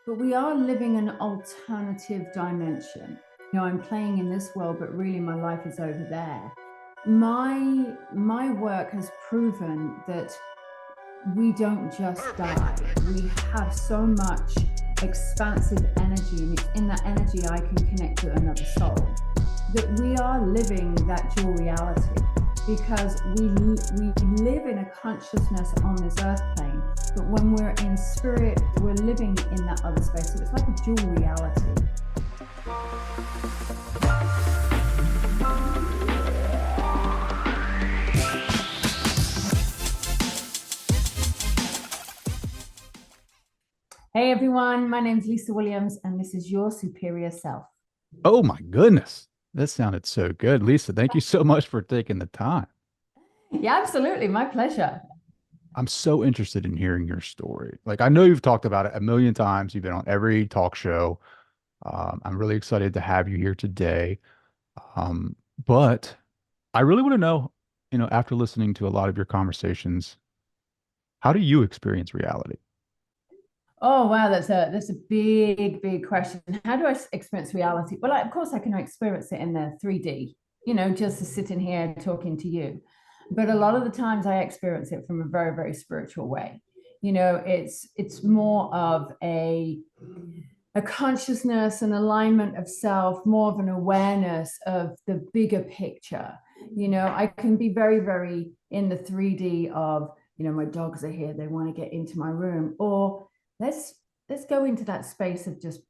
but we are living an alternative dimension. I'm playing in this world, but really my life is over there. My work has proven that we don't just die. We have so much expansive energy, and it's in that energy I can connect to another soul. That we are living that dual reality because we live in a consciousness on this earth plane, but when we're in spirit, we're living in that other space. So it's like a dual reality. Hey everyone, my name's Lisa Williams, and this is Your Superior Self. Oh my goodness. That sounded so good. Lisa, thank you so much for taking the time. Yeah, absolutely. My pleasure. I'm so interested in hearing your story. Like, I know you've talked about it a million times. You've been on every talk show. I'm really excited to have you here today. But I really want to know, after listening to a lot of your conversations, how do you experience reality? Oh wow, that's a big question. How do I experience reality? Well, of course I can experience it in the 3D, just sitting here talking to you. But a lot of the times I experience it from a very spiritual way. It's more of a consciousness, an alignment of self, more of an awareness of the bigger picture. I can be very in the 3D of, my dogs are here, they want to get into my room, or let's go into that space of just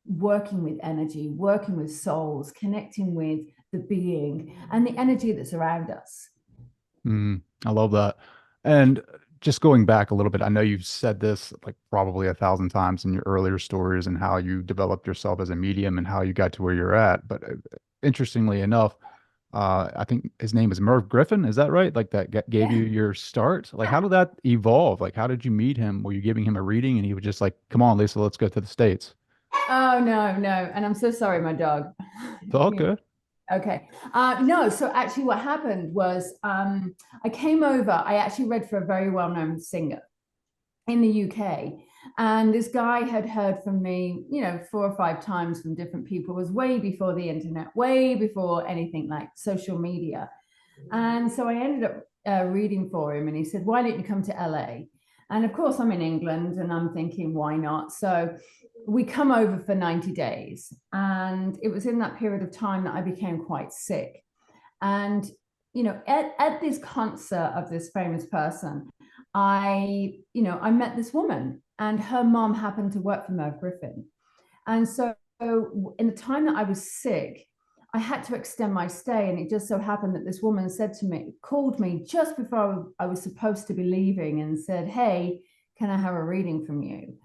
working with energy, working with souls, connecting with the being and the energy that's around us. I love that. And just going back a little bit, I know you've said this like probably 1,000 times in your earlier stories and how you developed yourself as a medium and how you got to where you're at. But interestingly enough, I think his name is Merv Griffin. Is that right? Like that gave Yeah. you your start? Like, how did that evolve? Like, how did you meet him? Were you giving him a reading and he was just like, come on, Lisa, let's go to the States? Oh no. And I'm so sorry, my dog. It's all good. Okay. No, so actually what happened was I came over, I actually read for a very well-known singer in the UK. And this guy had heard from me, 4 or 5 times from different people. It was way before the internet, way before anything like social media. And so I ended up reading for him, and he said, "Why don't you come to LA?" And of course, I'm in England, and I'm thinking, why not? So we come over for 90 days. And it was in that period of time that I became quite sick. And, at this concert of this famous person, I met this woman, and her mom happened to work for Merv Griffin. And so in the time that I was sick, I had to extend my stay. And it just so happened that this woman called me just before I was supposed to be leaving and said, "Hey, can I have a reading from you?"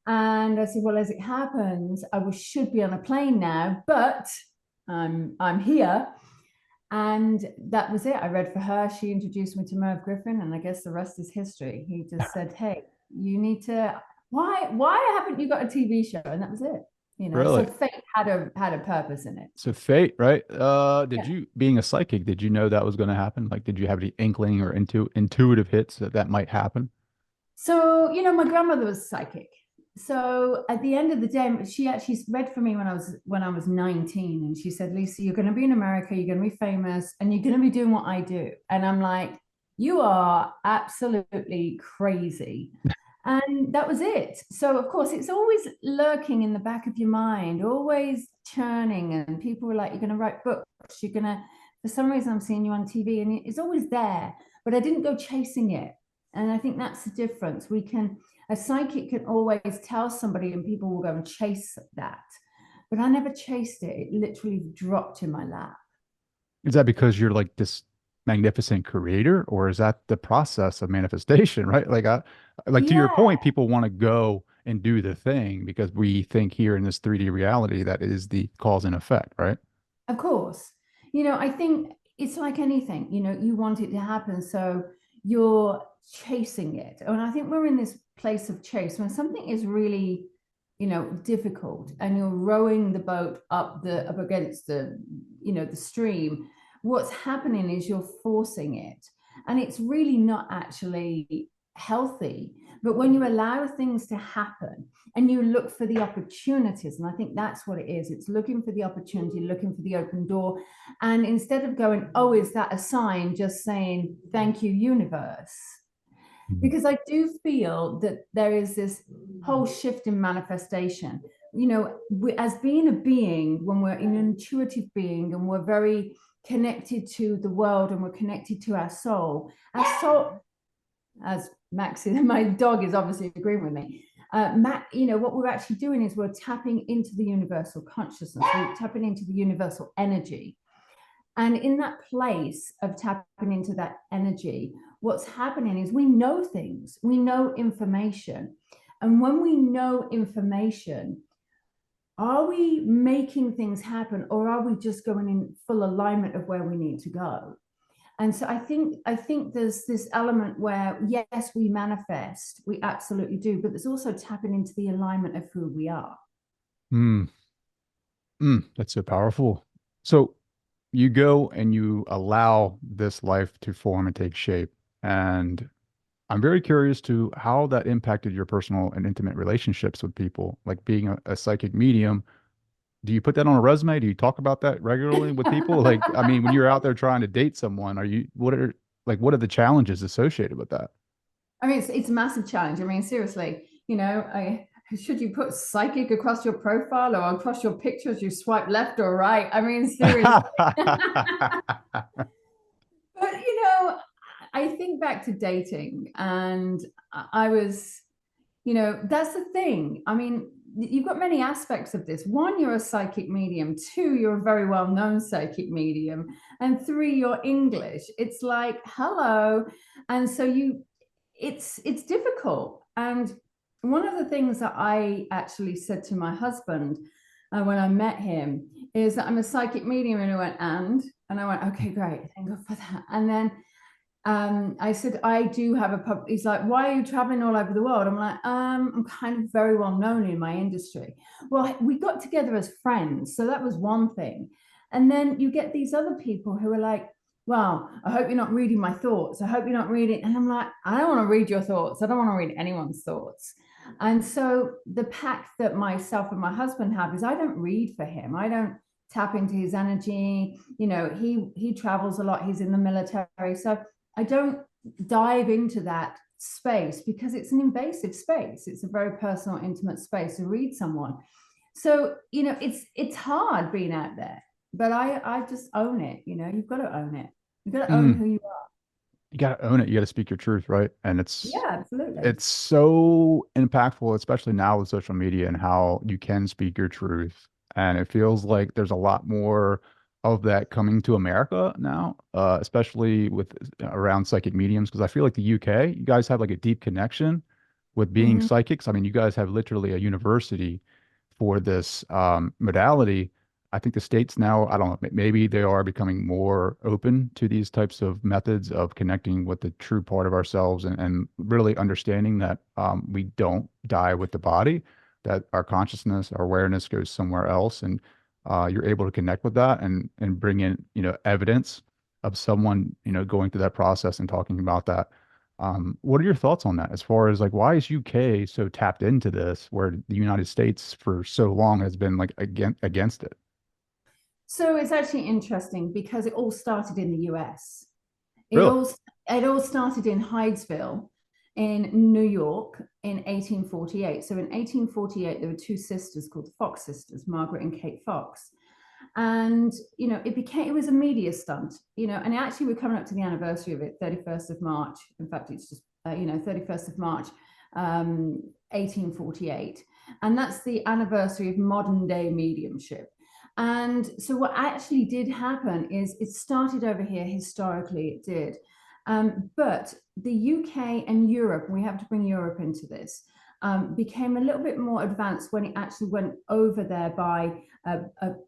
And I said, "Well, as it happens, should be on a plane now, but I'm here." And that was it. I read for her. She introduced me to Merv Griffin, and I guess the rest is history. He just said, "Hey, you need to. Why haven't you got a TV show?" And that was it. So Really? fate had a purpose in it. So fate, right? Did Yeah. you, being a psychic, did you know that was going to happen? Like, did you have any inkling or intuitive hits that that might happen? So, my grandmother was psychic. So at the end of the day, she actually read for me when I was 19, and she said, "Lisa, you're going to be in America, you're going to be famous, and you're going to be doing what I do." And I'm like, "You are absolutely crazy." And that was it. So of course, it's always lurking in the back of your mind, always churning. And people were like, "You're going to write books. You're going to," for some reason, I'm seeing you on TV, and it's always there. But I didn't go chasing it. And I think that's the difference. A psychic can always tell somebody, and people will go and chase that. But I never chased it. It literally dropped in my lap. Is that because you're like this magnificent creator, or is that the process of manifestation, right? Like to your Yeah, point, people want to go and do the thing because we think here in this 3D reality that is the cause and effect, right? of course. I think it's like anything, you want it to happen. So you're chasing it. And I think we're in this place of chase when something is really, difficult, and you're rowing the boat up against the stream. What's happening is you're forcing it. And it's really not actually healthy. But when you allow things to happen and you look for the opportunities, and I think that's what it is, it's looking for the opportunity, looking for the open door. And instead of going, oh, is that a sign? Just saying, thank you, universe. Because I do feel that there is this whole shift in manifestation. You know, as being a being, when we're an intuitive being and we're very connected to the world and we're connected to our soul, as Max, my dog is obviously agreeing with me. Matt, you know, what we're actually doing is we're tapping into the universal consciousness, we're tapping into the universal energy. And in that place of tapping into that energy, what's happening is we know things, we know information. And when we know information, are we making things happen, or are we just going in full alignment of where we need to go? And so I think there's this element where, yes, we manifest, we absolutely do, but there's also tapping into the alignment of who we are. Mm, that's so powerful. So you go and you allow this life to form and take shape. And I'm very curious to how that impacted your personal and intimate relationships with people, like being a psychic medium. Do you put that on a resume? Do you talk about that regularly with people? Like, I mean, when you're out there trying to date someone, what are the challenges associated with that? I mean, it's a massive challenge. I mean, seriously, you know, should you put psychic across your profile or across your pictures? You swipe left or right? I mean, seriously. But you know, I think back to dating, and I was, you know, that's the thing. I mean, you've got many aspects of this. One, you're a psychic medium. Two, you're a very well-known psychic medium. And three, you're English. It's like, hello. And so it's difficult. And one of the things that I actually said to my husband when I met him is that I'm a psychic medium. And he went, and I went, okay, great, thank God for that. And then I said, I do have a pub. He's like, why are you traveling all over the world? I'm like, I'm kind of very well known in my industry. Well, we got together as friends, so that was one thing. And then you get these other people who are like, well, I hope you're not reading my thoughts. I hope you're not reading. And I'm like, I don't want to read your thoughts. I don't want to read anyone's thoughts. And so the pact that myself and my husband have is I don't read for him. I don't tap into his energy. You know, he travels a lot. He's in the military. So I don't dive into that space because it's an invasive space. It's a very personal, intimate space to read someone. So, you know, it's hard being out there, but I just own it. You know, you've got to own it. You've got to own Mm, who you are. you got to own it. You got to speak your truth, right? And Yeah, absolutely. it's so impactful, especially now with social media and how you can speak your truth. And it feels like there's a lot more of that coming to America now, especially with around psychic mediums, because I feel like the UK, you guys have like a deep connection with being Mhm. psychics. I mean, you guys have literally a university for this modality. I think the states now, I don't know, maybe they are becoming more open to these types of methods of connecting with the true part of ourselves and really understanding that we don't die with the body, that our consciousness, our awareness goes somewhere else. And you're able to connect with that and bring in, evidence of someone, going through that process and talking about that. What are your thoughts on that as far as like why is UK so tapped into this where the United States for so long has been like against it? So it's actually interesting because it all started in the US. It Really? all it all started in Hydesville in New York in 1848. So in 1848, there were two sisters called the Fox sisters, Margaret and Kate Fox. And you know, it was a media stunt, you know, and actually we're coming up to the anniversary of it, 31st of March. In fact, it's just 31st of March, 1848. And that's the anniversary of modern day mediumship. And so what actually did happen is it started over here historically, it did. But the UK and Europe, we have to bring Europe into this, became a little bit more advanced when it actually went over there by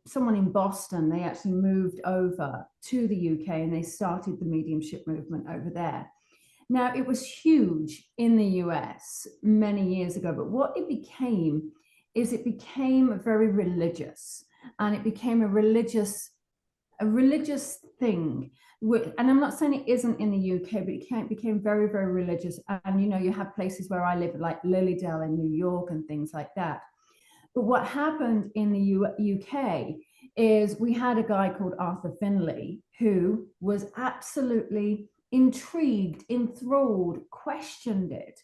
someone in Boston. They actually moved over to the UK and they started the mediumship movement over there. Now, it was huge in the US many years ago, but what it became is it became very religious and it became a religious thing. And I'm not saying it isn't in the UK, but it became very, very religious. And, you know, you have places where I live, like Lilydale in New York and things like that. But what happened in the UK is we had a guy called Arthur Finley who was absolutely intrigued, enthralled, questioned it,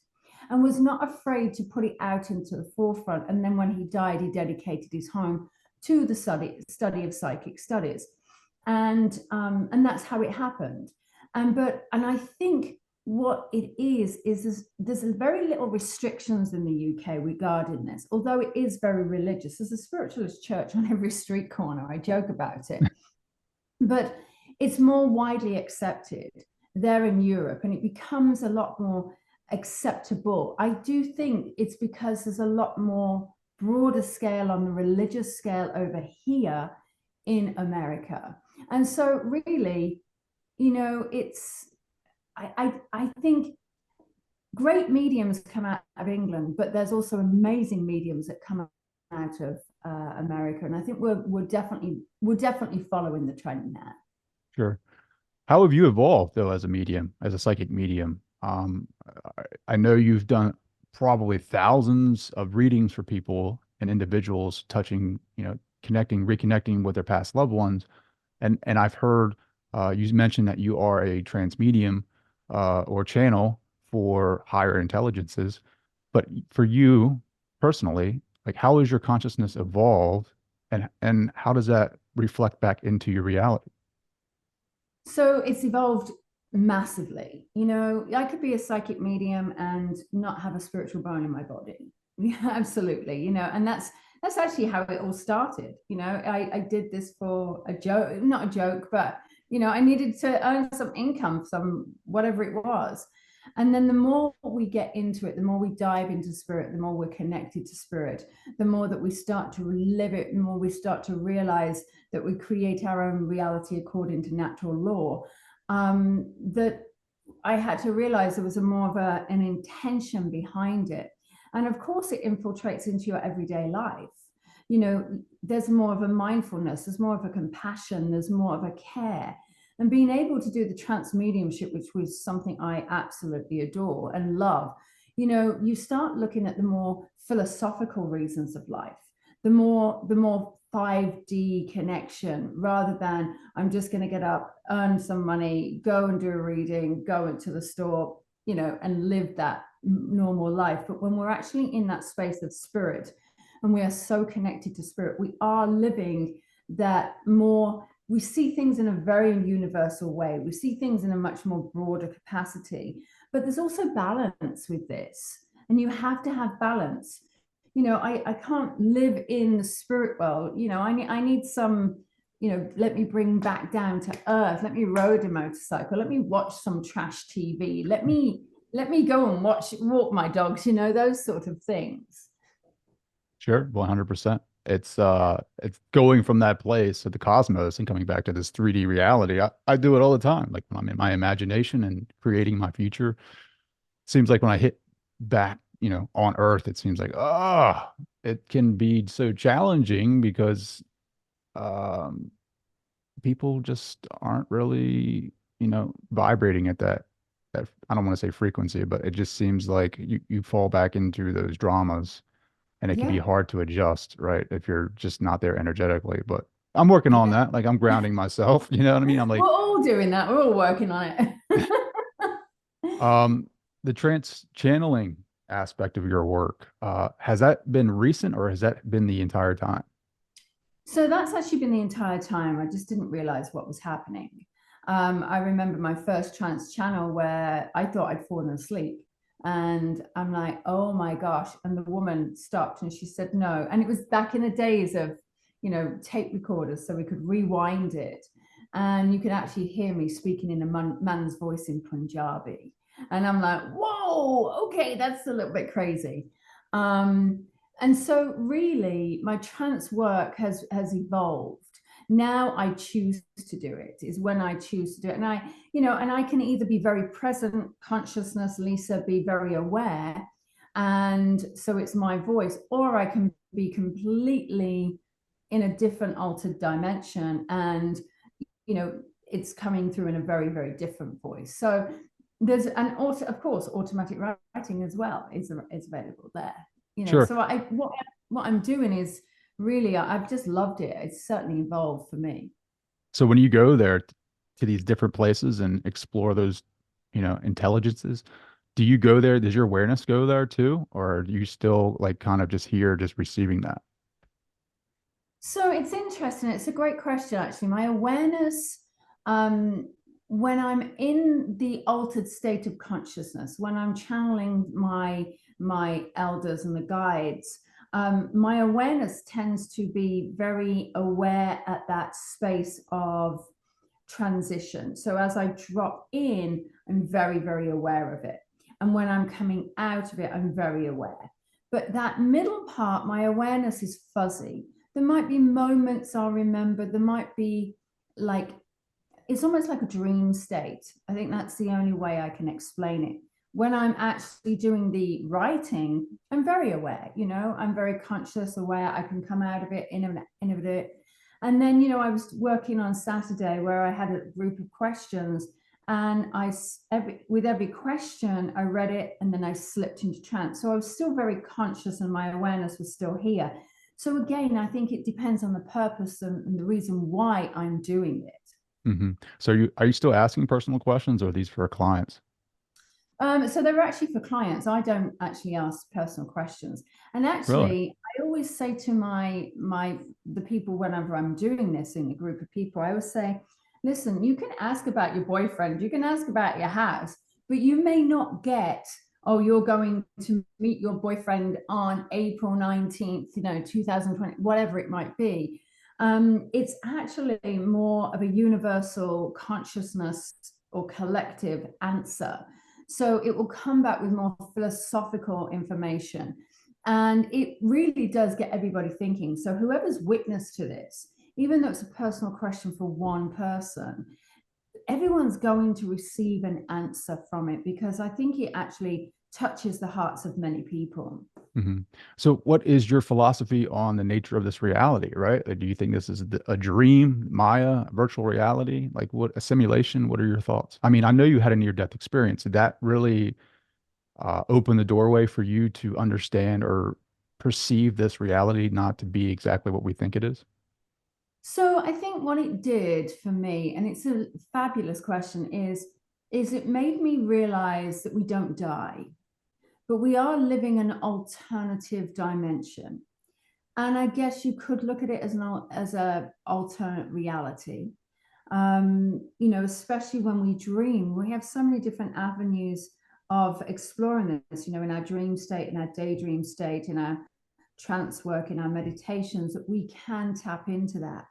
and was not afraid to put it out into the forefront. And then when he died, he dedicated his home to the study of psychic studies, and that's how it happened. And I think what it is there's very little restrictions in the UK regarding this, although it is very religious. There's a spiritualist church on every street corner. I joke about it, but it's more widely accepted there in Europe, and it becomes a lot more acceptable. I do think it's because there's a lot more broader scale on the religious scale over here in America. And so really, you know, I think great mediums come out of England, but there's also amazing mediums that come out of America, and I think we're definitely following the trend now. Sure. How have you evolved though as a medium, as a psychic medium? I know you've done probably thousands of readings for people and individuals, touching, connecting, reconnecting with their past loved ones. And I've heard you mentioned that you are a trans medium or channel for higher intelligences. But for you personally, like how has your consciousness evolved, and how does that reflect back into your reality? So it's evolved massively. You know, I could be a psychic medium and not have a spiritual bone in my body. Yeah, absolutely. You know, and that's actually how it all started. You know, I did this for a joke, not a joke, but you know, I needed to earn some income, some whatever it was. And then the more we get into it, the more we dive into spirit, the more we're connected to spirit, the more that we start to live it, the more we start to realize that we create our own reality according to natural law. That I had to realize there was a more of an intention behind it. And of course, it infiltrates into your everyday life. You know, there's more of a mindfulness, there's more of a compassion, there's more of a care. And being able to do the trance mediumship, which was something I absolutely adore and love, you know, you start looking at the more philosophical reasons of life, the more 5D connection, rather than I'm just going to get up, earn some money, go and do a reading, go into the store, you know, and live that normal life. But when we're actually in that space of spirit and we are so connected to spirit, we are living that more. We see things in a very universal way. We see things in a much more broader capacity. But there's also balance with this. And you have to have balance. You know, I can't live in the spirit world. You know, I need some, you know, let me bring back down to earth. Let me ride a motorcycle. Let me watch some trash TV. Let me go and walk my dogs, you know, those sort of things. Sure, 100%. It's going from that place to the cosmos and coming back to this 3D reality. I do it all the time. Like when I'm in my imagination and creating my future. Seems like when I hit back, on Earth, it seems like, it can be so challenging because um people just aren't really, vibrating at that I don't want to say frequency, but it just seems like you fall back into those dramas, and it can be Yeah. hard to adjust, right? If you're just not there energetically. But I'm working on Yeah. that. Like I'm grounding myself, you know what I mean? I'm We're like, all doing that. We're all working on it. um, the trance channeling aspect of your work, has that been recent or has that been the entire time? So that's actually been the entire time. I just didn't realize what was happening. I remember my first trance channel where I thought I'd fallen asleep. And I'm like, oh my gosh. And the woman stopped and she said, no. And it was back in the days of, you know, tape recorders, so we could rewind it. And you could actually hear me speaking in a man's voice in Punjabi. And I'm like, whoa, okay, that's a little bit crazy. Um, and so really my trance work has evolved. Now I choose to do it, is when I choose to do it. And I can either be very present consciousness, Lisa, be very aware, and so it's my voice, or I can be completely in a different altered dimension, and you know it's coming through in a very, very different voice. So there's, and also, of course, automatic writing as well is available there. You know, Sure. so what I'm doing is really, I've just loved it. It's certainly evolved for me. So when you go there to these different places and explore those, intelligences, do you go there? Does your awareness go there too? Or are you still like kind of just here, just receiving that? So it's interesting. It's a great question, actually. My awareness, um, when I'm in the altered state of consciousness, when I'm channeling my elders and the guides, my awareness tends to be very aware at that space of transition. So as I drop in, I'm very, very aware of it. And when I'm coming out of it, I'm very aware. But that middle part, my awareness is fuzzy. There might be moments I'll remember. There might be like, it's almost like a dream state. I think that's the only way I can explain it. When I'm actually doing the writing, I'm very aware, I'm very conscious, aware. I can come out of it, in of it. And then, I was working on Saturday where I had a group of questions, and with every question, I read it and then I slipped into trance. So I was still very conscious and my awareness was still here. So again, I think it depends on the purpose and the reason why I'm doing it. So are you still asking personal questions, or are these for clients? So they're actually for clients. I don't actually ask personal questions. And Really? actually, I always say to the people whenever I'm doing this in a group of people, I always say, listen, you can ask about your boyfriend, you can ask about your house, but you may not get, oh, you're going to meet your boyfriend on April 19th, 2020, whatever it might be. It's actually more of a universal consciousness or collective answer. So it will come back with more philosophical information. And it really does get everybody thinking. So whoever's witness to this, even though it's a personal question for one person, everyone's going to receive an answer from it, because I think it actually touches the hearts of many people. hmm So, what is your philosophy on the nature of this reality, right? Like, do you think this is a dream, Maya, virtual reality? Like, what a simulation? What are your thoughts? I mean, I know you had a near-death experience. Did that really open the doorway for you to understand or perceive this reality not to be exactly what we think it is? So I think what it did for me, and it's a fabulous question, is it made me realize that we don't die, but we are living an alternative dimension. And I guess you could look at it as a alternate reality. Especially when we dream, we have so many different avenues of exploring this, in our dream state, in our daydream state, in our trance work, in our meditations, that we can tap into that.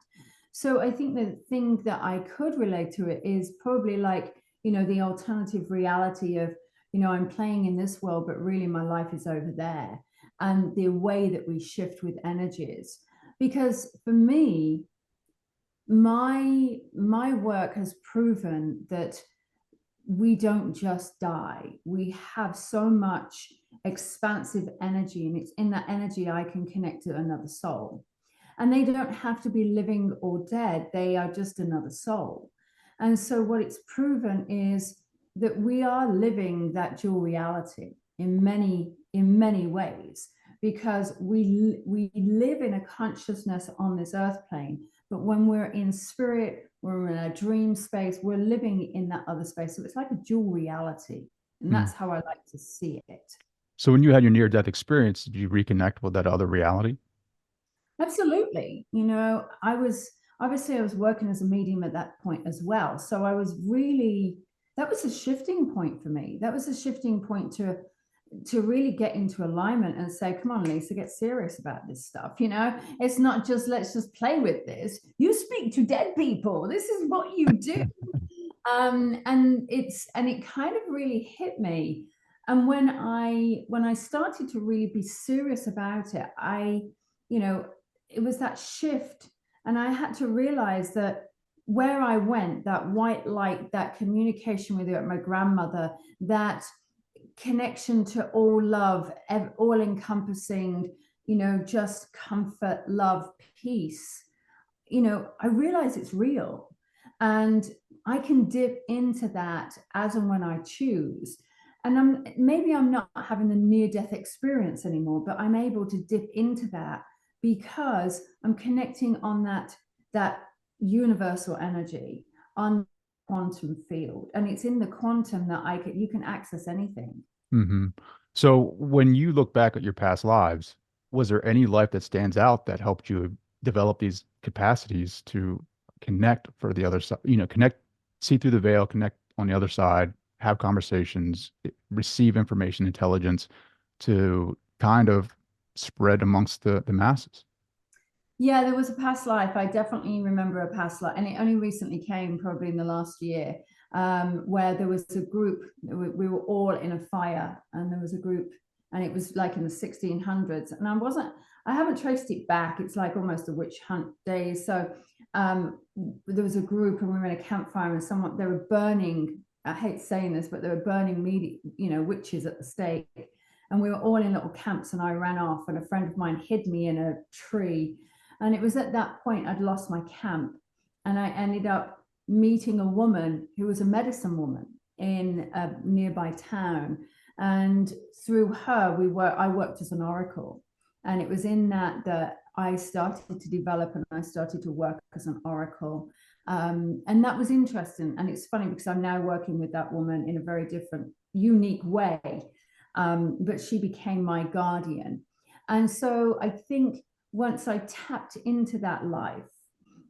So I think the thing that I could relate to it is probably like, the alternative reality of, I'm playing in this world, but really my life is over there. And the way that we shift with energies. Because for me, my work has proven that we don't just die. We have so much expansive energy, and it's in that energy I can connect to another soul. And they don't have to be living or dead, they are just another soul. And so what it's proven is that we are living that dual reality in many ways, because we live in a consciousness on this earth plane, but when we're in spirit, we're in a dream space, we're living in that other space. So it's like a dual reality. And Hmm. that's how I like to see it. So, when you had your near-death experience, did you reconnect with that other reality? Absolutely. I was working as a medium at that point as well. So that was a shifting point for me. That was a shifting point to really get into alignment and say, come on, Lisa, get serious about this stuff. It's not just, let's just play with this. You speak to dead people. This is what you do. And it kind of really hit me. And when I started to really be serious about it, it was that shift. And I had to realize that where I went, that white light, that communication with my grandmother, that connection to all love, all encompassing, just comfort, love, peace, I realize it's real. And I can dip into that as and when I choose. And maybe I'm not having the near death experience anymore, but I'm able to dip into that because I'm connecting on that universal energy, on quantum field. And it's in the quantum that you can access anything. Hmm. So when you look back at your past lives, was there any life that stands out that helped you develop these capacities to connect for the other side, connect, see through the veil, connect on the other side, have conversations, receive information, intelligence to kind of spread amongst the masses? Yeah, there was a past life. I definitely remember a past life, and it only recently came, probably in the last year, where there was a group. We were all in a fire, and there was a group, and it was like in the 1600s. And I haven't traced it back. It's like almost a witch hunt days. So there was a group, and we were in a campfire, and they were burning. I hate saying this, but they were burning witches at the stake. And we were all in little camps, and I ran off, and a friend of mine hid me in a tree. And it was at that point I'd lost my camp. And I ended up meeting a woman who was a medicine woman in a nearby town. And through her, I worked as an oracle. And it was in that I started to develop and I started to work as an oracle. And that was interesting. And it's funny because I'm now working with that woman in a very different, unique way. But she became my guardian. And so I think once I tapped into that life,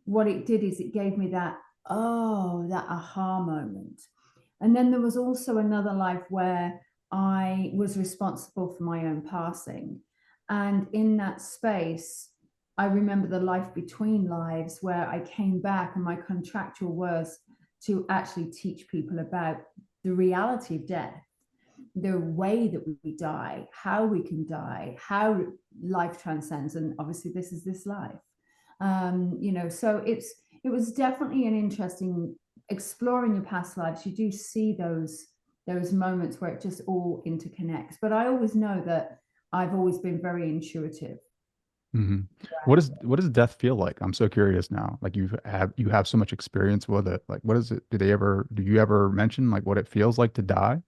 what it did is it gave me that aha moment. And then there was also another life where I was responsible for my own passing. And in that space, I remember the life between lives where I came back, and my contractual was to actually teach people about the reality of death, the way that we die, how we can die, how life transcends, and obviously this is this life. So it was definitely an interesting exploring your past lives. You do see those moments where it just all interconnects. But I always know that I've always been very intuitive. Hmm. What does death feel like? I'm so curious now. Like you have so much experience with it. Like what is it? Do you ever mention like what it feels like to die?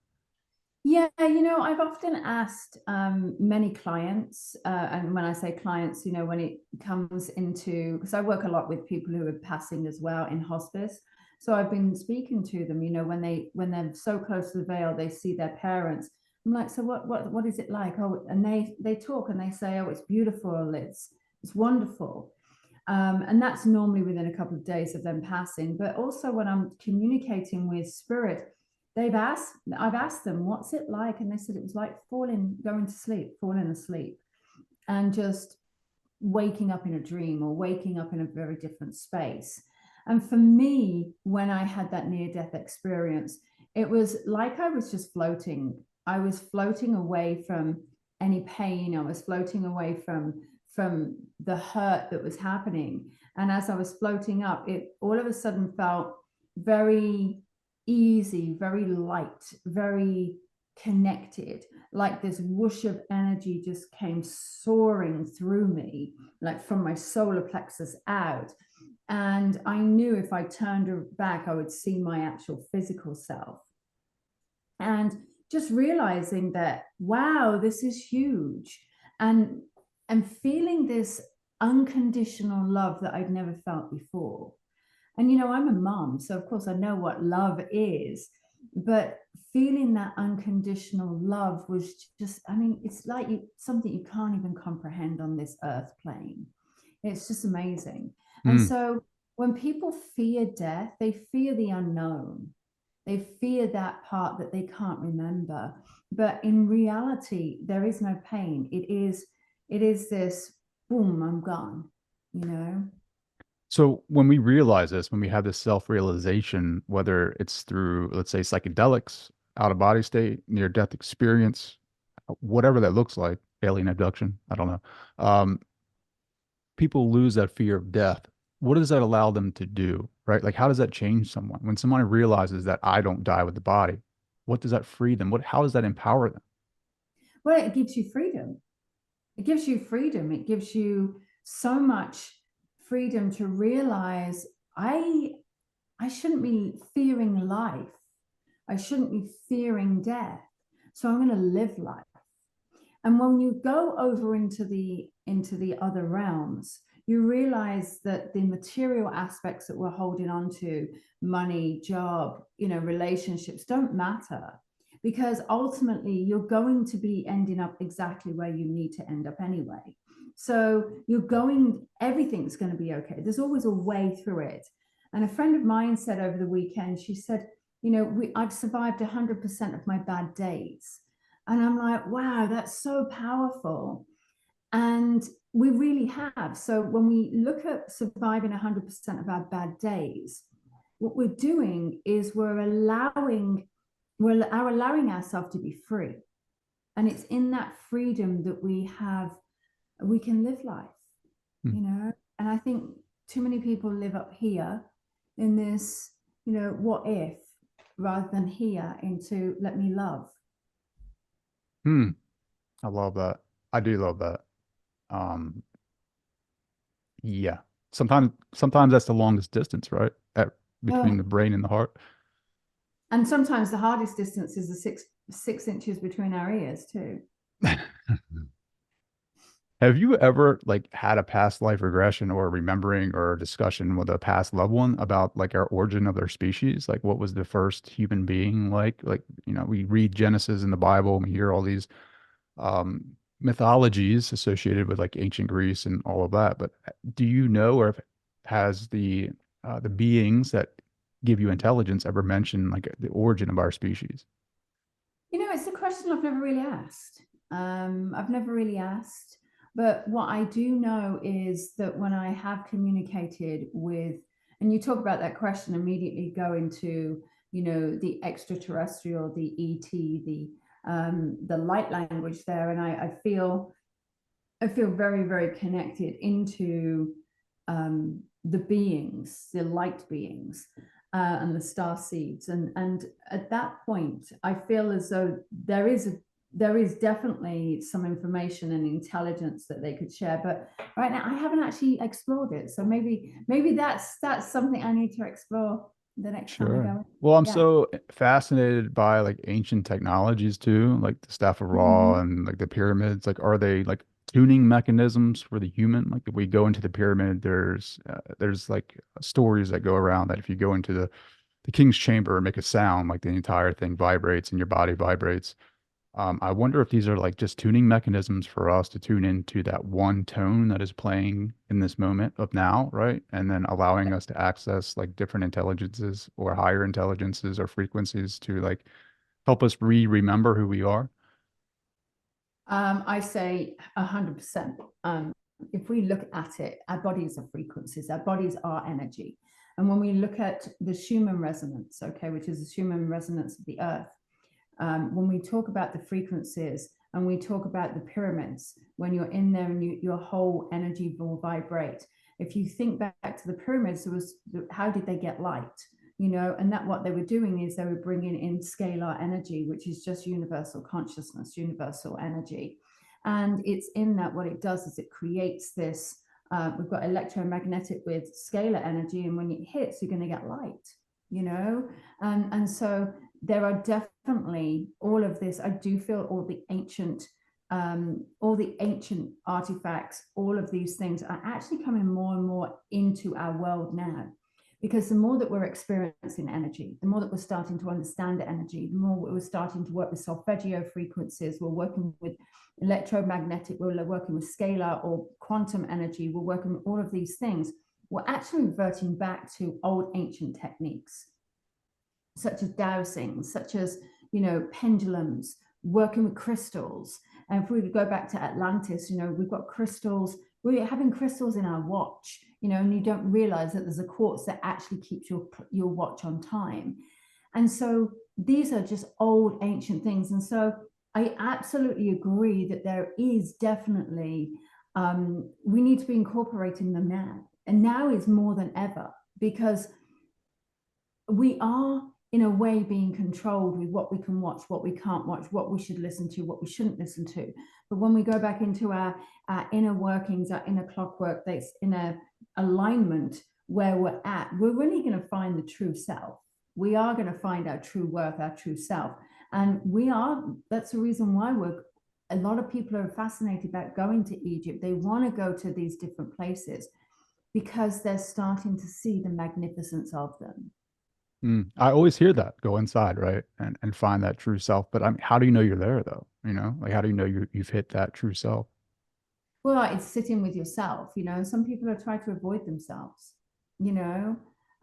Yeah, I've often asked many clients, and when I say clients, when it comes into, because I work a lot with people who are passing as well in hospice. So I've been speaking to them, when they're so close to the veil, they see their parents. I'm like, so what is it like? Oh, and they talk and they say, oh, it's beautiful, it's wonderful. And that's normally within a couple of days of them passing. But also when I'm communicating with spirit, I've asked them, what's it like? And they said it was like going to sleep, falling asleep, and just waking up in a dream or waking up in a very different space. And for me, when I had that near death experience, it was like I was just floating. I was floating away from any pain. I was floating away from the hurt that was happening. And as I was floating up, it all of a sudden felt very easy, very light, very connected, like this whoosh of energy just came soaring through me, like from my solar plexus out. And I knew if I turned back, I would see my actual physical self. And just realizing that, wow, this is huge. And feeling this unconditional love that I'd never felt before. And I'm a mom, so of course I know what love is, but feeling that unconditional love was just, I mean, it's like something you can't even comprehend on this earth plane. It's just amazing. And Mm. so when people fear death, they fear the unknown. They fear that part that they can't remember. But in reality, there is no pain. It is this boom, I'm gone, you know? So when we realize this, when we have this self-realization, whether it's through, let's say, psychedelics, out of body state, near death experience, whatever that looks like, alien abduction, I don't know. Um, People lose that fear of death. What does that allow them to do, right? Like, how does that change someone? When someone realizes that I don't die with the body, what does that free them? How does that empower them? Well, it gives you freedom. It gives you freedom. It gives you so much freedom to realize I I shouldn't be fearing life. I shouldn't be fearing death. So I'm going to live life. And when you go over into the other realms, you realize that the material aspects that we're holding on to, money, job, relationships, don't matter, because ultimately you're going to be ending up exactly where you need to end up anyway. So everything's going to be okay. There's always a way through it. And a friend of mine said over the weekend, she said, I've survived 100% of my bad days. And I'm like, wow, that's so powerful. And we really have. So when we look at surviving 100% of our bad days, what we're doing is we're allowing ourselves to be free. And it's in that freedom that we can live life, Hmm. And I think too many people live up here in this, what if, rather than here into let me love. Hmm. I love that. I do love that. Um, yeah. Sometimes that's the longest distance, right? Between Oh, the brain and the heart. and sometimes the hardest distance is the six inches between our ears too. Have you ever like had a past life regression or remembering or discussion with a past loved one about like our origin of their species? Like what was the first human being like? Like, we read Genesis in the Bible and we hear all these mythologies associated with like ancient Greece and all of that. But do you know, or has the beings that give you intelligence ever mentioned like the origin of our species? It's a question I've never really asked. I've never really asked, but what I do know is that when I have communicated with, and you talk about that question, immediately go into, the extraterrestrial, the ET, the light language there, and I feel very, very connected into the beings, the light beings, and the star seeds. And at that point, I feel as though there is definitely some information and intelligence that they could share. But right now, I haven't actually explored it. So maybe that's something I need to explore the next time I Sure. go. Well, I'm Yeah. so fascinated by like ancient technologies too, like the Staff of Ra Mhm. and like the pyramids. Like, are they like tuning mechanisms for the human? Like, if we go into the pyramid, there's like stories that go around that if you go into the king's chamber and make a sound, like the entire thing vibrates and your body vibrates. I wonder if these are like just tuning mechanisms for us to tune into that one tone that is playing in this moment of now, right? And then allowing us to access like different intelligences or higher intelligences or frequencies to like help us remember who we are. I say 100%. If we look at it, our bodies are frequencies, our bodies are energy. And when we look at the Schumann resonance, okay, which is the Schumann resonance of the earth, when we talk about the frequencies and we talk about the pyramids, when you're in there and your whole energy will vibrate. If you think back to the pyramids, how did they get light? And that what they were doing is they were bringing in scalar energy, which is just universal consciousness, universal energy. And it's in that what it does is it creates this. We've got electromagnetic with scalar energy, and when it hits, you're going to get light, and so there are definitely all of this. I do feel all the ancient artifacts, all of these things are actually coming more and more into our world now. Because the more that we're experiencing energy, the more that we're starting to understand energy, the more we're starting to work with solfeggio frequencies, we're working with electromagnetic, we're working with scalar or quantum energy, we're working with all of these things. We're actually reverting back to old ancient techniques such as dowsing, such as, pendulums, working with crystals. And if we go back to Atlantis, we've got crystals, we're having crystals in our watch, and you don't realize that there's a quartz that actually keeps your watch on time. And so these are just old ancient things. And so I absolutely agree that there is definitely, we need to be incorporating them now. And now is more than ever because we are in a way being controlled with what we can watch, what we can't watch, what we should listen to, what we shouldn't listen to. But when we go back into our inner workings, our inner clockwork that's in a alignment where we're at, we're really going to find the true self. We are going to find our true worth, our true self. And that's the reason why a lot of people are fascinated about going to Egypt. They want to go to these different places because they're starting to see the magnificence of them. Mm. I always hear that go inside, right? And find that true self. But I mean, how do you know you're there though? You know, like how do you know you've hit that true self? Well, it's sitting with yourself. Some people are trying to avoid themselves. you know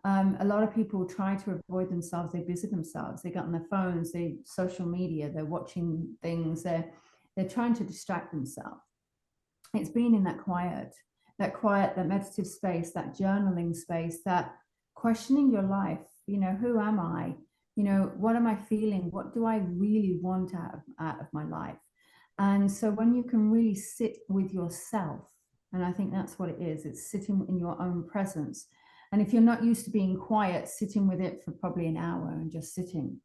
a lot of people try to avoid themselves. They busy themselves, they get on their phones, they social media, they're watching things, they're trying to distract themselves. It's being in that meditative space, that journaling space, that questioning your life. Who am I? What am I feeling? What do I really want out of my life? And so when you can really sit with yourself, and I think that's what it is, it's sitting in your own presence. And if you're not used to being quiet, sitting with it for probably an hour and just sitting,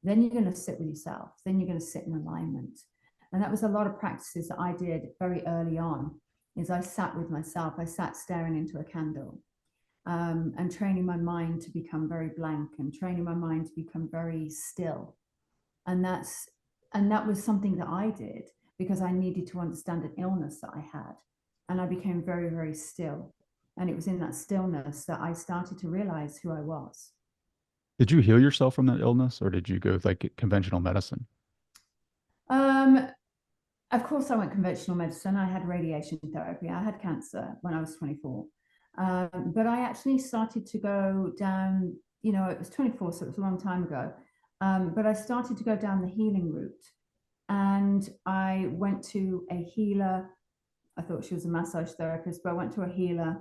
then you're going to sit with yourself. Then you're going to sit in alignment. And that was a lot of practices that I did very early on. Is I sat with myself. I sat staring into a candle, and training my mind to become very blank and training my mind to become very still. And that was something that I did because I needed to understand an illness that I had. And I became very, very still. And it was in that stillness that I started to realize who I was. Did you heal yourself from that illness or did you go with like conventional medicine? Um, of course, I went conventional medicine. I had radiation therapy. I had cancer when I was 24. But I actually started to go down, it was 24, so it was a long time ago. But I started to go down the healing route. And I went to a healer. I thought she was a massage therapist, but I went to a healer.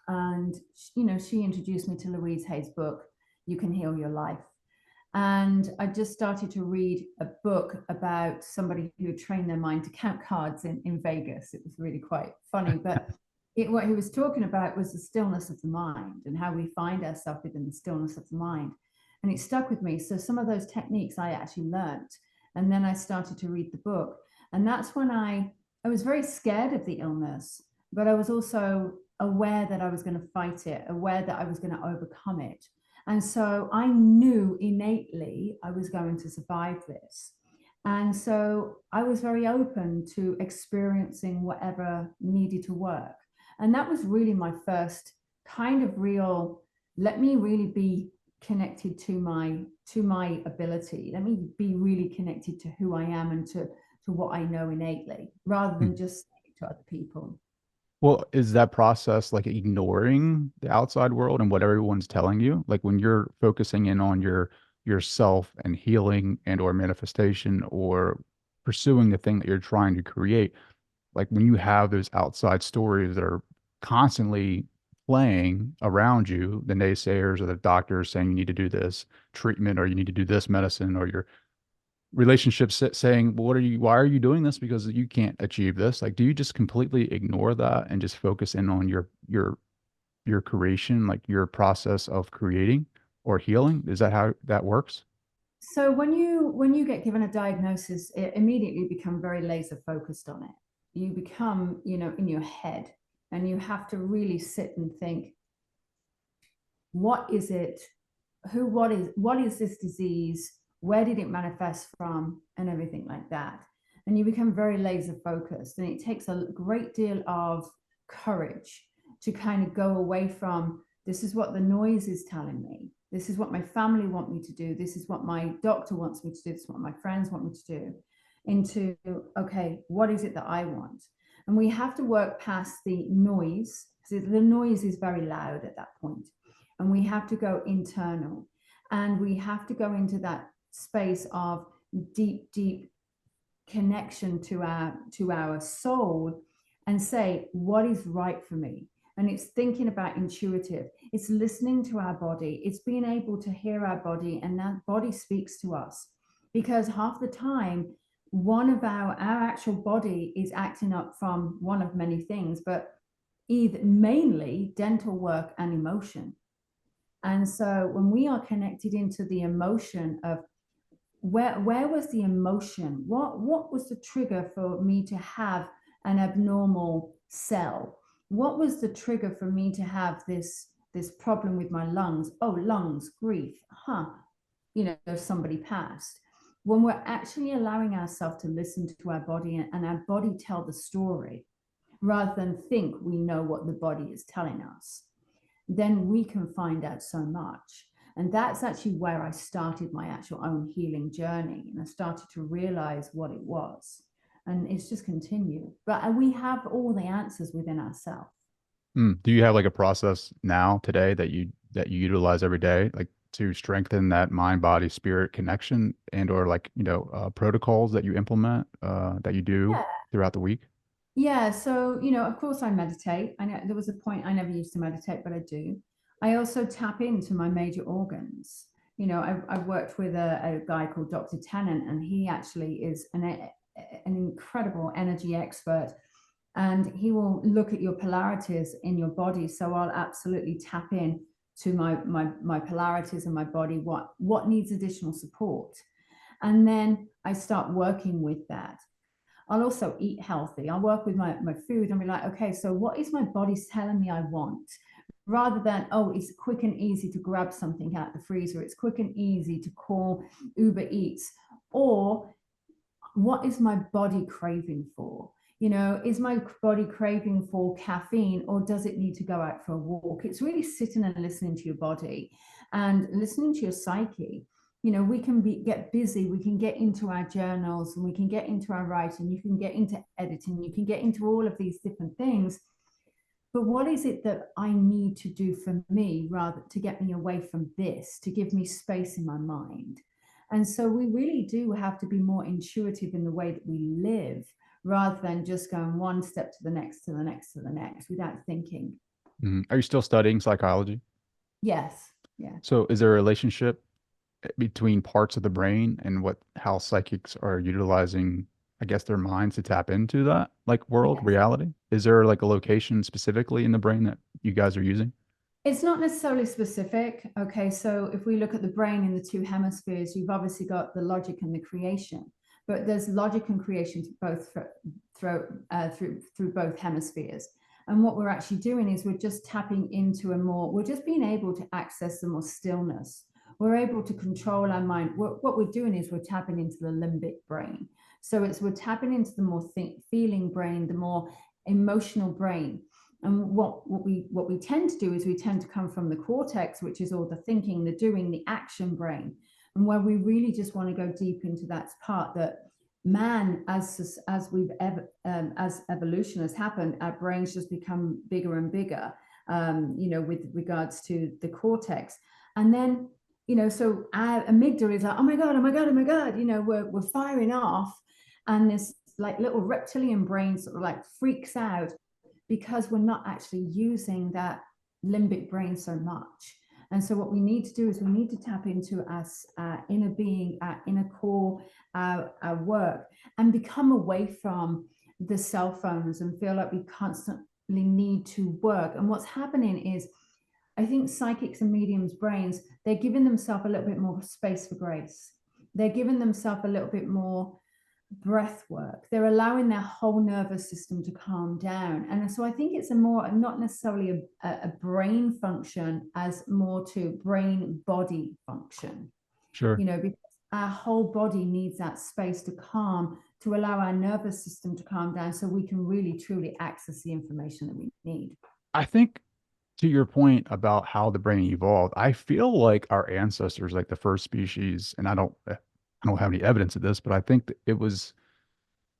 And, she introduced me to Louise Hay's book, You Can Heal Your Life. And I just started to read a book about somebody who trained their mind to count cards in Vegas. It was really quite funny. But what he was talking about was the stillness of the mind and how we find ourselves within the stillness of the mind. And it stuck with me. So some of those techniques I actually learned. And then I started to read the book. And that's when I was very scared of the illness, but I was also aware that I was going to fight it, aware that I was going to overcome it. And so I knew innately I was going to survive this. And so I was very open to experiencing whatever needed to work. And that was really my first kind of real, let me really be connected to my ability. Let me be really connected to who I am and to what I know innately, rather Hmm. than just to other people. Well, is that process like ignoring the outside world and what everyone's telling you? Like when you're focusing in on yourself and healing and or manifestation or pursuing the thing that you're trying to create, like when you have those outside stories that are constantly playing around you, the naysayers or the doctors saying you need to do this treatment or you need to do this medicine or your relationships saying, well, why are you doing this? Because you can't achieve this. Like, do you just completely ignore that and just focus in on your creation, like your process of creating or healing? Is that how that works? So when you get given a diagnosis, it immediately become very laser focused on it. You become, in your head, and you have to really sit and think, what is it? What is this disease? Where did it manifest from? And everything like that. And you become very laser focused. And it takes a great deal of courage to kind of go away from, this is what the noise is telling me. This is what my family want me to do. This is what my doctor wants me to do. This is what my friends want me to do. Into, okay, what is it that I want? And we have to work past the noise, because the noise is very loud at that point. And we have to go internal, and we have to go into that space of deep, deep connection to our soul, and say, what is right for me? And it's thinking about intuitive, it's listening to our body, it's being able to hear our body, and that body speaks to us. Because half the time, one of our actual body is acting up from one of many things, but either mainly dental work and emotion. And so when we are connected into the emotion of, where was the emotion? What was the trigger for me to have an abnormal cell? what was the trigger for me to have this problem with my lungs? Oh, lungs, grief. Huh. Somebody passed. When we're actually allowing ourselves to listen to our body and our body tell the story rather than think we know what the body is telling us, then we can find out so much. And that's actually where I started my actual own healing journey. And I started to realize what it was. And it's just continued. But we have all the answers within ourselves. Do you have like a process now today that you utilize every day, like to strengthen that mind body spirit connection and or like, protocols that you implement that you do Yeah. throughout the week? Yeah. So, of course I meditate. I know there was a point I never used to meditate, but I do. I also tap into my major organs. I've worked with a guy called Dr. Tennant, and he actually is an incredible energy expert. And he will look at your polarities in your body. So I'll absolutely tap in to my polarities in my body, what needs additional support. And then I start working with that. I'll also eat healthy. I'll work with my food and be like, okay, so what is my body telling me I want? Rather than, oh, it's quick and easy to grab something out the freezer. It's quick and easy to call Uber Eats. Or what is my body craving for? Is my body craving for caffeine, or does it need to go out for a walk? It's really sitting and listening to your body and listening to your psyche. We can get busy, we can get into our journals, and we can get into our writing, you can get into editing, you can get into all of these different things. But what is it that I need to do for me rather to get me away from this, to give me space in my mind? And so we really do have to be more intuitive in the way that we live rather than just going one step to the next, to the next, to the next without thinking. Are you still studying psychology? Yes. Yeah. So is there a relationship between parts of the brain and how psychics are utilizing, I guess, their minds to tap into that like world Yes. reality? Is there like a location specifically in the brain that you guys are using? It's not necessarily specific. Okay, so if we look at the brain in the two hemispheres, you've obviously got the logic and the creation, but there's logic and creation to both through both hemispheres. And what we're actually doing is we're just tapping into we're just being able to access the more stillness. We're able to control our mind. What we're doing is we're tapping into the limbic brain. So we're tapping into the more feeling brain, the more emotional brain. And what we tend to do is we tend to come from the cortex, which is all the thinking, the doing, the action brain, and where we really just want to go deep into that part that man, we've ever as evolution has happened, our brains just become bigger and bigger, with regards to the cortex, and then so our amygdala is like, oh my god, oh my god, oh my god, we're firing off, and this like little reptilian brain sort of like freaks out because we're not actually using that limbic brain so much. And so what we need to do is we need to tap into our inner being, our inner core, our work, and become away from the cell phones and feel like we constantly need to work. And what's happening is, I think psychics and mediums' brains, they're giving themselves a little bit more space for grace. They're giving themselves a little bit more breath work. They're allowing their whole nervous system to calm down. And so I think it's not necessarily a brain function as more to brain body function, Sure. because our whole body needs that space to calm, to allow our nervous system to calm down so we can really truly access the information that we need. I think to your point about how the brain evolved, I feel like our ancestors, like the first species, and I don't have any evidence of this, but I think that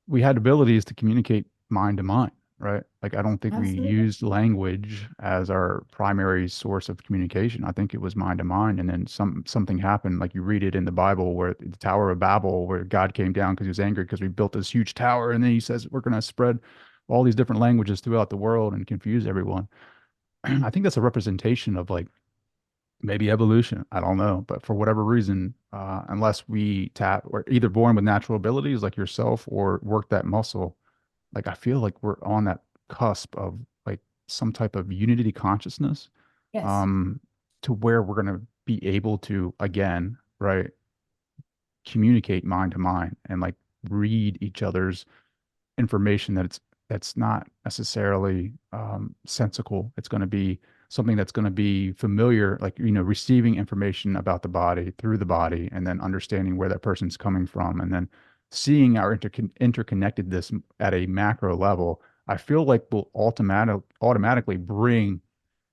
we had abilities to communicate mind to mind, right? Like I don't think we Absolutely. used language as our primary source of communication. I think it was mind to mind, and then something happened, like you read it in the Bible, where the Tower of Babel, where God came down because he was angry because we built this huge tower, and then he says we're going to spread all these different languages throughout the world and confuse everyone. I think that's a representation of like maybe evolution. I don't know, but for whatever reason, unless we tap or either born with natural abilities like yourself or work that muscle, like I feel like we're on that cusp of like some type of unity consciousness, Yes. um, to where we're gonna be able to again, right, communicate mind to mind and like read each other's information that it's that's not necessarily sensical. It's going to be something that's going to be familiar, like, receiving information about the body through the body and then understanding where that person's coming from and then seeing our interconnectedness at a macro level. I feel like will automatically bring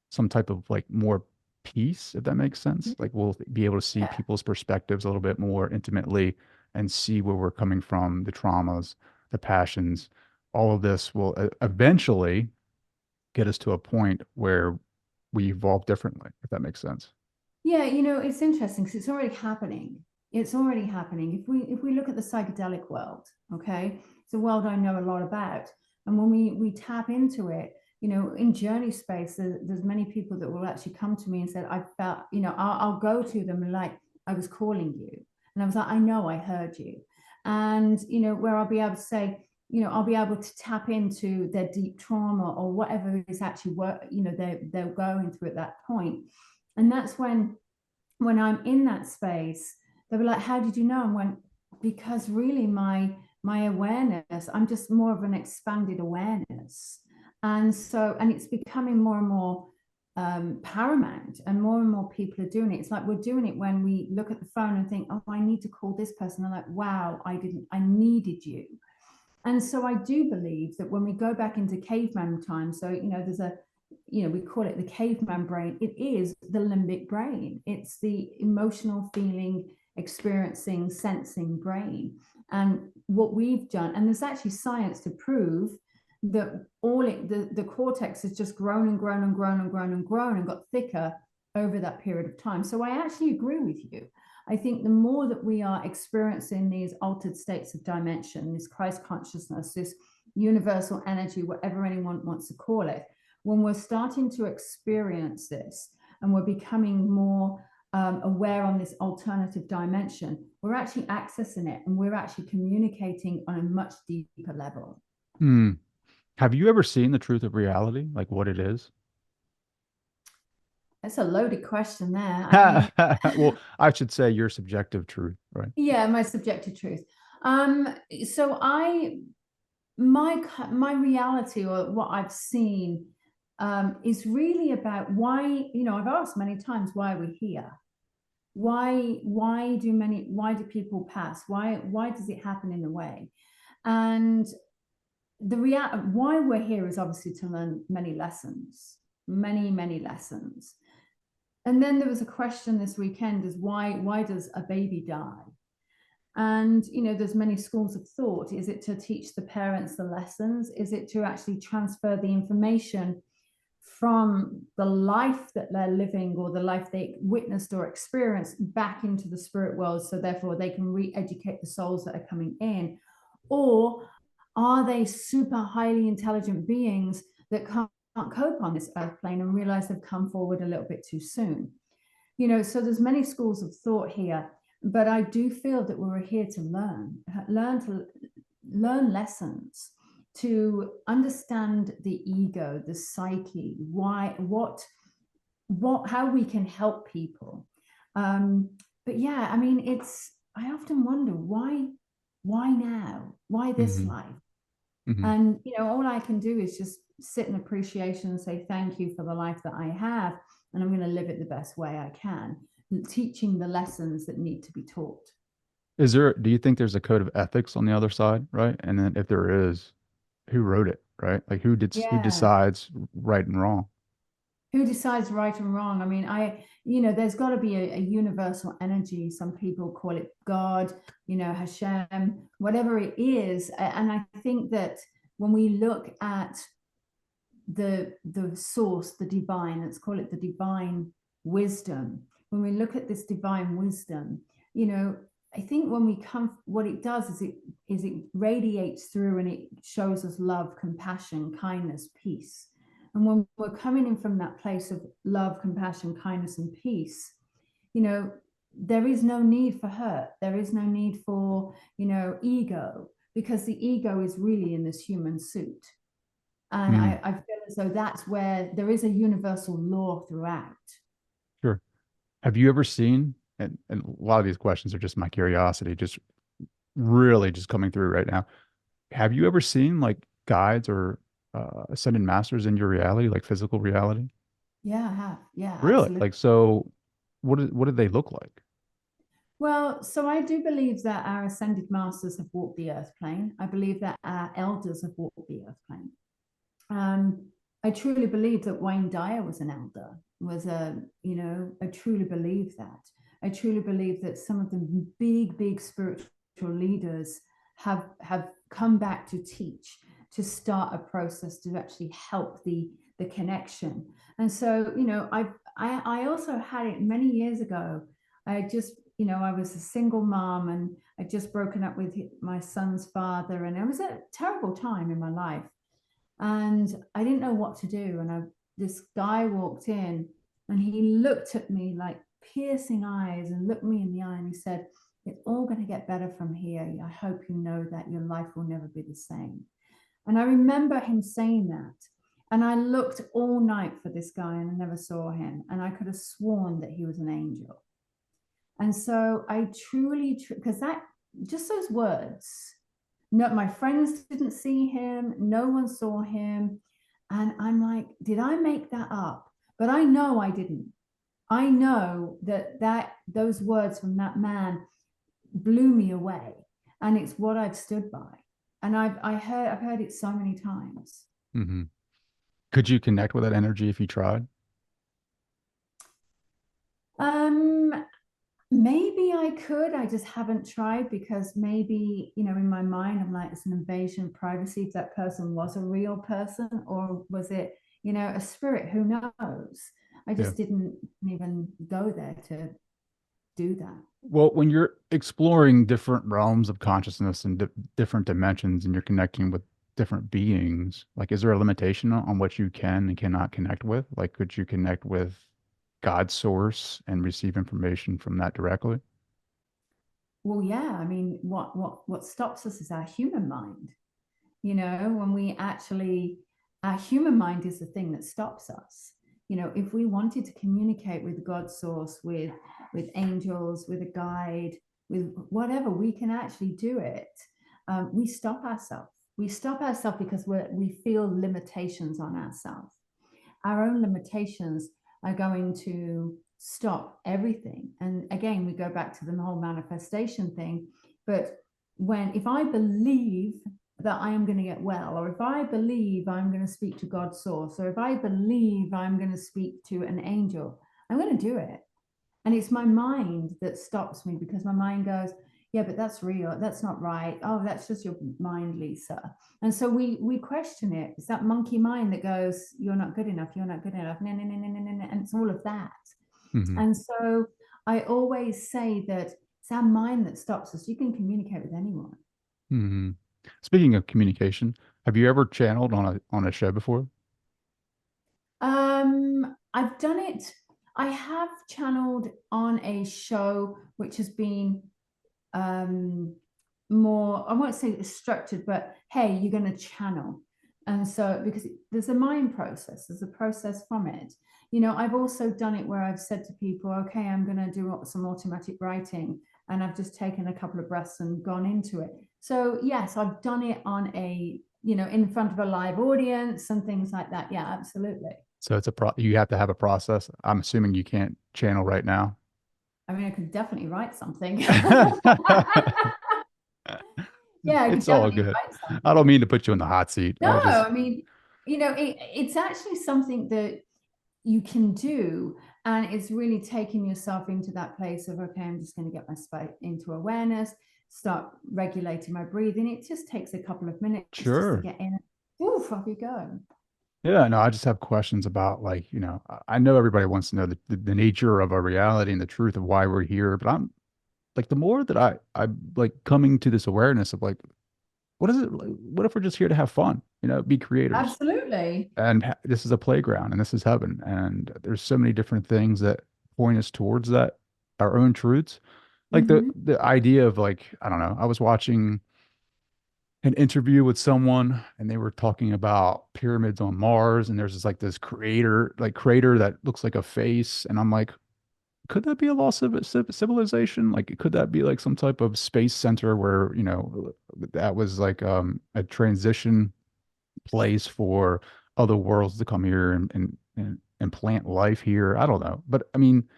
some type of like more peace, if that makes sense. Like we'll be able to see Yeah. people's perspectives a little bit more intimately and see where we're coming from, the traumas, the passions. All of this will eventually get us to a point where we evolve differently, if that makes sense. Yeah, it's interesting because it's already happening. It's already happening. If we look at the psychedelic world, okay, it's a world I know a lot about. And when we tap into it, in journey space, there's many people that will actually come to me and say, I felt, I'll go to them and like, I was calling you. And I was like, I know I heard you. And, where I'll be able to say, I'll be able to tap into their deep trauma or whatever is actually work, they're going through at that point. And that's when I'm in that space, they were like, how did you know? And went, because really my awareness, I'm just more of an expanded awareness. And it's becoming more and more paramount, and more people are doing it. It's like we're doing it when we look at the phone and think, oh, I need to call this person. I'm like, wow, I needed you. And so I do believe that when we go back into caveman time, so, there's we call it the caveman brain. It is the limbic brain. It's the emotional, feeling, experiencing, sensing brain. And what we've done, and there's actually science to prove that the cortex has just grown and grown and grown and grown and grown and got thicker over that period of time. So I actually agree with you. I think the more that we are experiencing these altered states of dimension, this Christ consciousness, this universal energy, whatever anyone wants to call it, when we're starting to experience this and we're becoming more aware on this alternative dimension, we're actually accessing it and we're actually communicating on a much deeper level. Hmm. Have you ever seen the truth of reality, like what it is? That's a loaded question there. I mean, Well, I should say your subjective truth, right? yeah, my subjective truth. Um, so I my my reality or what I've seen is really about why, I've asked many times why we're here. Why do people pass? Why does it happen in a way? And the why we're here is obviously to learn many lessons, many lessons. And then there was a question this weekend: is why does a baby die? And there's many schools of thought. Is it to teach the parents the lessons? Is it to actually transfer the information from the life that they're living or the life they witnessed or experienced back into the spirit world, so therefore they can re-educate the souls that are coming in? Or are they super highly intelligent beings that can't cope on this earth plane and realize they've come forward a little bit too soon? So there's many schools of thought here, but I do feel that we're here to learn lessons, to understand the ego, the psyche, why, how we can help people. But yeah, I mean, I often wonder why now? Why this Hmm. life? Hmm. And, all I can do is just sit in appreciation and say, thank you for the life that I have. And I'm going to live it the best way I can, teaching the lessons that need to be taught. Do you think there's a code of ethics on the other side, right? And then if there is, who wrote it, right? Like who Yeah. decides right and wrong? Who decides right and wrong? I mean, there's got to be a universal energy. Some people call it God, Hashem, whatever it is. And I think that when we look at the source, the divine, let's call it the divine wisdom. When we look at this divine wisdom, I think when we come, what it does is it radiates through and it shows us love, compassion, kindness, peace. And when we're coming in from that place of love, compassion, kindness, and peace, you know, there is no need for hurt. There is no need for, ego, because the ego is really in this human suit. And Mm, I feel as though that's where there is a universal law throughout. sure. Have you ever seen, and a lot of these questions are just my curiosity, just really just coming through right now. Have you ever seen like guides or ascended masters in your reality, like physical reality? Yeah, I have. Yeah, Really? absolutely. Like, so what did they look like? Well, so I do believe that our ascended masters have walked the earth plane. I believe that our elders have walked the earth plane. I truly believe that Wayne Dyer was an elder, was I truly believe that. I truly believe that some of the big spiritual leaders have come back to teach, to start a process to actually help the connection. And so, I also had it many years ago. I was a single mom and I'd just broken up with my son's father, and it was a terrible time in my life and I didn't know what to do. And this guy walked in and he looked at me like piercing eyes and looked me in the eye and he said, "It's all going to get better from here. I hope you know that your life will never be the same." And I remember him saying that. And I looked all night for this guy and I never saw him. And I could have sworn that he was an angel. And so I truly, because that, just those words, no, my friends didn't see him, no one saw him. And I'm like, did I make that up? But I know I didn't. I know that those words from that man blew me away. And it's what I've stood by. And I've heard it so many times. Hmm. Could you connect with that energy if you tried? Um, Maybe I could. I just haven't tried because maybe, in my mind, I'm like, it's an invasion of privacy if that person was a real person or was it, a spirit? Who knows? I Yeah. just didn't even go there to do that. Well, when you're exploring different realms of consciousness and different dimensions and you're connecting with different beings, like, is there a limitation on what you can and cannot connect with? Like, could you connect with God's source and receive information from that directly? Well, yeah, I mean, what stops us is our human mind. When we actually, our human mind is the thing that stops us. If we wanted to communicate with God's source, with angels, with a guide, with whatever, we can actually do it. We stop ourselves. We stop ourselves because we feel limitations on ourselves. Our own limitations are going to stop everything. And again, we go back to the whole manifestation thing. But if I believe that I am going to get well, or if I believe I'm going to speak to God's source, or if I believe I'm going to speak to an angel, I'm going to do it. And it's my mind that stops me because my mind goes, yeah, but that's real. That's not right. Oh, that's just your mind, Lisa. And so we question it. It's that monkey mind that goes, you're not good enough. You're not good enough. No, no, no, no, no, no, no. And it's all of that. Hmm. And so I always say that it's our mind that stops us. You can communicate with anyone. Hmm. Speaking of communication, have you ever channeled on a show before? I've done it. I have channeled on a show which has been um, more, I won't say structured, but hey, you're going to channel. And so, because there's a mind process, there's a process from it. I've also done it where I've said to people, okay, I'm going to do some automatic writing. And I've just taken a couple of breaths and gone into it. So, yes, I've done it on in front of a live audience and things like that. Yeah, absolutely. So you have to have a process. I'm assuming you can't channel right now. I mean, I could definitely write something. Yeah, I could It's all definitely good. write I something. don't mean to put you in the hot seat. No, I just I mean, it's actually something that you can do. And it's really taking yourself into that place of, okay, I'm just going to get my space into awareness, start regulating my breathing. It just takes a couple of minutes just to sure. get in. Oof, off you go. Yeah, no, I just have questions about, like, I know everybody wants to know the nature of our reality and the truth of why we're here, but I'm like, the more that I'm like coming to this awareness of, like, what is it like, what if we're just here to have fun, be creators, Absolutely. and this is a playground and this is heaven, and there's so many different things that point us towards that, our own truths, like the Mm-hmm. the idea of, like, I don't know, I was watching an interview with someone and they were talking about pyramids on Mars, and there's this crater that looks like a face, and I'm like, could that be a lost civilization? Like, could that be like some type of space center where, that was like a transition place for other worlds to come here and plant life here. I don't know. But I mean,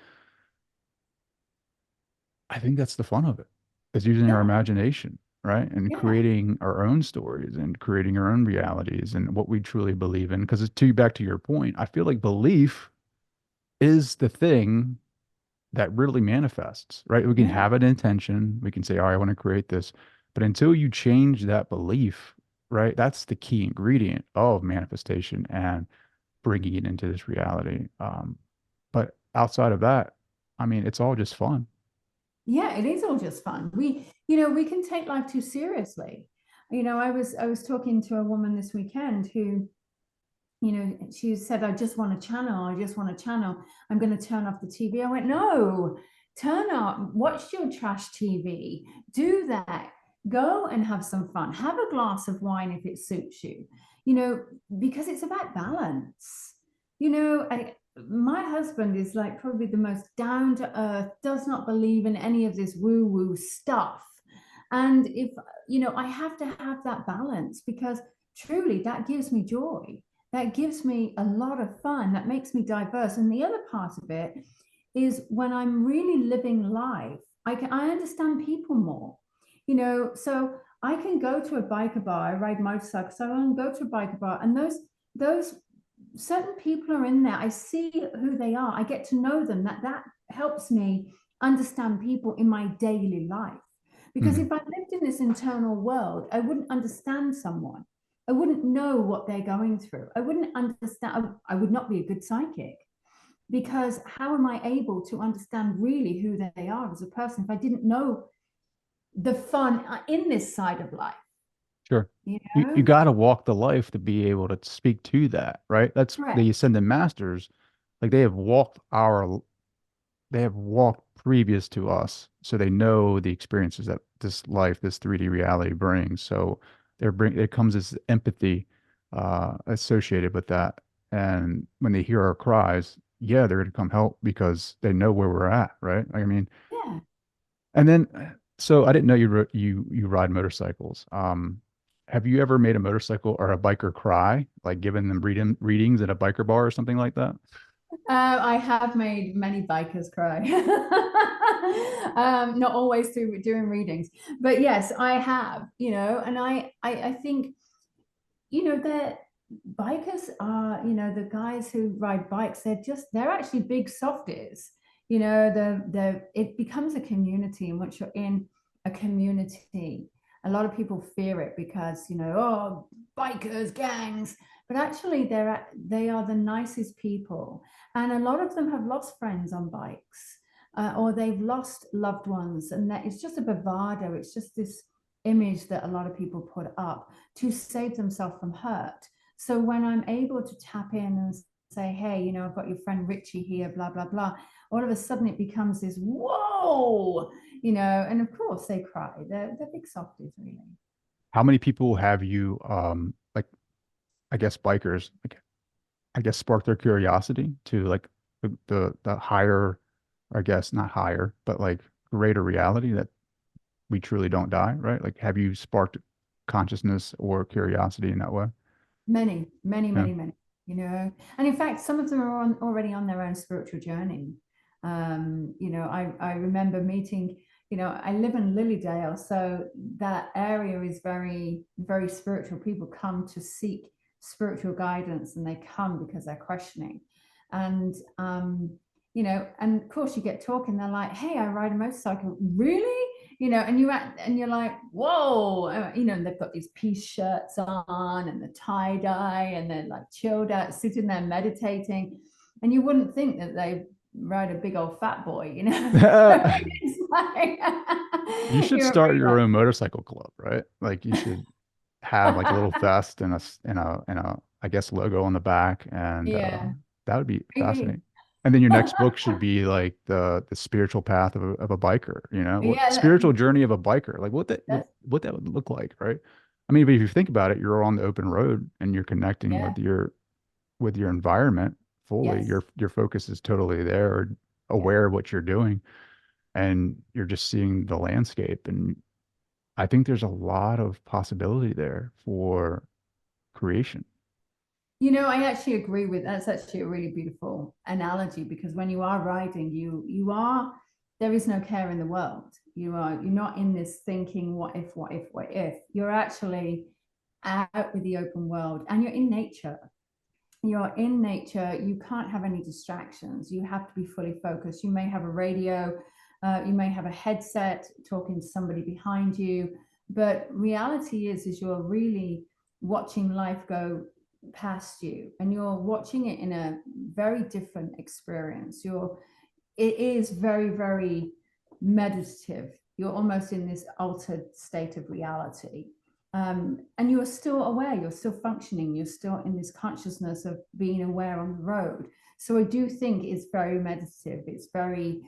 I think that's the fun of it, is using our Yeah, imagination, right? And yeah, creating our own stories and creating our own realities and what we truly believe in. Because to back to your point, I feel like belief is the thing that really manifests, right? We can yeah. have an intention, we can say, "Oh, I want to create this," but until you change that belief, right, that's the key ingredient of manifestation and bringing it into this reality. But outside of that, I mean, it's all just fun. Yeah, it is all just fun. We can take life too seriously. I was talking to a woman this weekend who, she said, I just want a channel. I just want a channel. I'm going to turn off the TV. I went, no, turn up, watch your trash TV, do that. Go and have some fun. Have a glass of wine if it suits you, you know, because it's about balance. My husband is like probably the most down to earth, does not believe in any of this woo woo stuff. And if, I have to have that balance because truly that gives me joy, that gives me a lot of fun, that makes me diverse. And the other part of it is when I'm really living life, I understand people more, so I can go to a biker bar. I ride motorcycles, so I can go to a biker bar, and those certain people are in there. I see who they are. I get to know them. That helps me understand people in my daily life. Because Mhm. if I lived in this internal world, I wouldn't understand someone. I wouldn't know what they're going through. I wouldn't understand. I would not be a good psychic because how am I able to understand really who they are as a person if I didn't know the fun in this side of life? Sure. You You know, got to walk the life to be able to speak to that, right? That's the correct. ascended masters. Like they have walked previous to us, so they know the experiences that this life, this 3D reality brings. So there comes this empathy associated with that. And when they hear our cries, yeah, they're going to come help because they know where we're at, right? Like, I mean, Yeah. and then, so I didn't know you ride motorcycles. Have you ever made a motorcycle or a biker cry, like giving them readings at a biker bar or something like that? I have made many bikers cry. Not always through doing readings, but yes, I have, and I think, that bikers are, the guys who ride bikes, they're actually big softies. It becomes a community, and once you're in a community, a lot of people fear it because, oh, bikers, gangs, but actually they are the nicest people. And a lot of them have lost friends on bikes, or they've lost loved ones, and that it's just a bravado. It's just this image that a lot of people put up to save themselves from hurt. So when I'm able to tap in and say, hey, I've got your friend Richie here, blah, blah, blah, all of a sudden it becomes this, whoa, and of course they cry. They're big softies, really. How many people have you, like, I guess bikers, like, I guess spark their curiosity to like the higher, I guess not higher, but like greater reality that we truly don't die, right? Like, have you sparked consciousness or curiosity in that way? Many, many, Yeah. many, many, And in fact, some of them are already on their own spiritual journey. I remember meeting, I live in Lilydale, so that area is very, very spiritual. People come to seek spiritual guidance and they come because they're questioning. And, and of course you get talking, they're like, hey, I ride a motorcycle. Really? And you're like, whoa, they've got these peace shirts on and the tie dye, and they're like chilled out, sitting there meditating, and you wouldn't think that they ride a big old fat boy. So it's like You should you're start your like, own motorcycle club, right? Like, you should have like a little vest and a I guess logo on the back, and yeah, that would be maybe. fascinating. And then your next book should be like the spiritual path of a biker, what Yeah, spiritual journey of a biker, like what that would look like, right? I mean, but if you think about it, you're on the open road and you're connecting yeah, with your environment fully. yes, Your focus is totally there, yeah, aware of what you're doing, and you're just seeing the landscape. And I think there's a lot of possibility there for creation. I actually agree with that's actually a really beautiful analogy because when you are riding, you are there is no care in the world. You're not in this thinking what if, what if, what if. You're actually out with the open world and you're in nature. You're in nature, you can't have any distractions. You have to be fully focused. You may have a radio, you may have a headset talking to somebody behind you, but reality is you're really watching life go past you, and you're watching it in a very different experience. It is very, very meditative. You're almost in this altered state of reality. And you're still aware, you're still functioning, you're still in this consciousness of being aware on the road. So I do think it's very meditative. It's very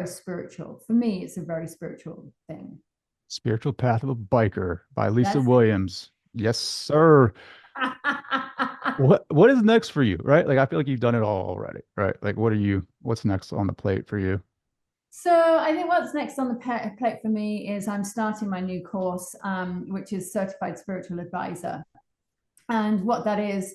spiritual. For me, it's a very spiritual thing. Spiritual Path of a Biker by Lisa That's Williams. Yes, sir. What is next for you, right? Like I feel like you've done it all already, right? Like what's next on the plate for you? So I think what's next on the plate for me is I'm starting my new course, which is Certified Spiritual Advisor. And what that is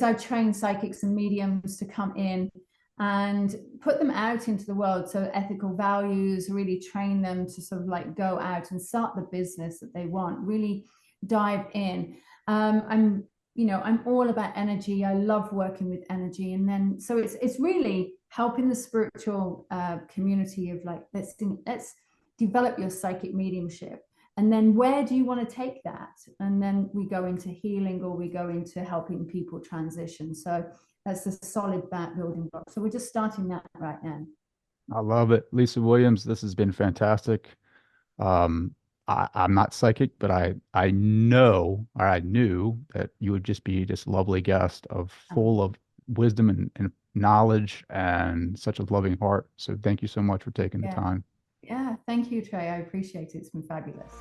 I train psychics and mediums to come in and put them out into the world. So ethical values, really train them to sort of like go out and start the business that they want, really dive in. I'm all about energy. I love working with energy. And then, so it's really helping the spiritual community of like, let's develop your psychic mediumship. And then where do you want to take that? And then we go into healing or we go into helping people transition. So that's a solid back building block. So we're just starting that right now. I love it. Lisa Williams, this has been fantastic. Um, I'm not psychic, but I know or I knew that you would just be this lovely guest of full of wisdom and knowledge and such a loving heart. So thank you so much for taking the Yeah. time. Yeah. Thank you, Trey. I appreciate it. It's been fabulous.